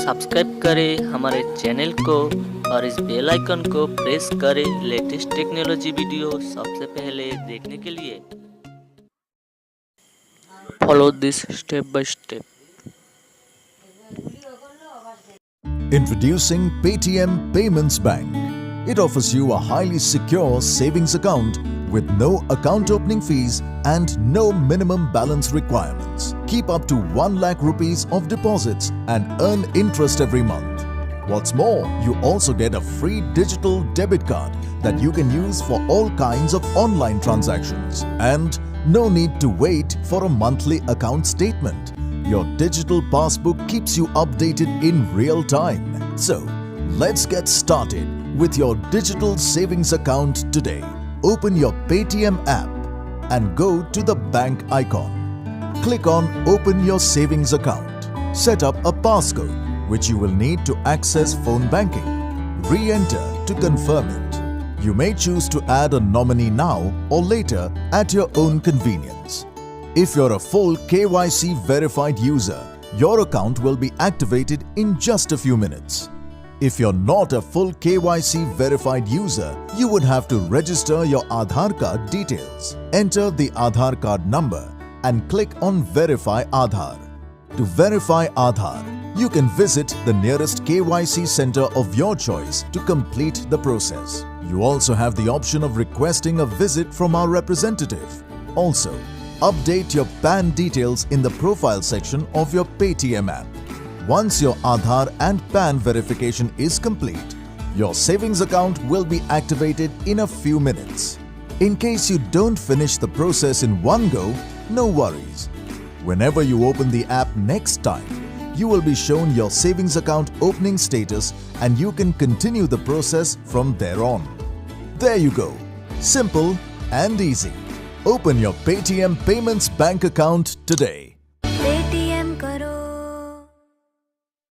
Subscribe करें हमारे channel को और इस बेल आइकन को प्रेस करें लेटेस्ट टेक्नोलॉजी वीडियो सबसे पहले देखने के लिए। Follow this step by step. Introducing Paytm Payments Bank. It offers you a highly secure savings account with no account opening fees and no minimum balance requirements. Keep up to 1 lakh rupees of deposits and earn interest every month. What's more, you also get a free digital debit card that you can use for all kinds of online transactions. And no need to wait for a monthly account statement. Your digital passbook keeps you updated in real time. So, let's get started with your digital savings account today. Open your Paytm app and go to the bank icon. Click on Open your savings account. Set up a passcode which you will need to access phone banking. Re-enter to confirm it. You may choose to add a nominee now or later at your own convenience. If you're a full KYC verified user, your account will be activated in just a few minutes. If you're not a full KYC verified user, you would have to register your Aadhar card details. Enter the Aadhar card number and click on Verify Aadhar. To verify Aadhar, you can visit the nearest KYC center of your choice to complete the process. You also have the option of requesting a visit from our representative. Also, update your PAN details in the profile section of your Paytm app. Once your Aadhar and PAN verification is complete, your savings account will be activated in a few minutes. In case you don't finish the process in one go, no worries. Whenever you open the app next time, you will be shown your savings account opening status and you can continue the process from there on. There you go. Simple and easy. Open your Paytm Payments Bank account today.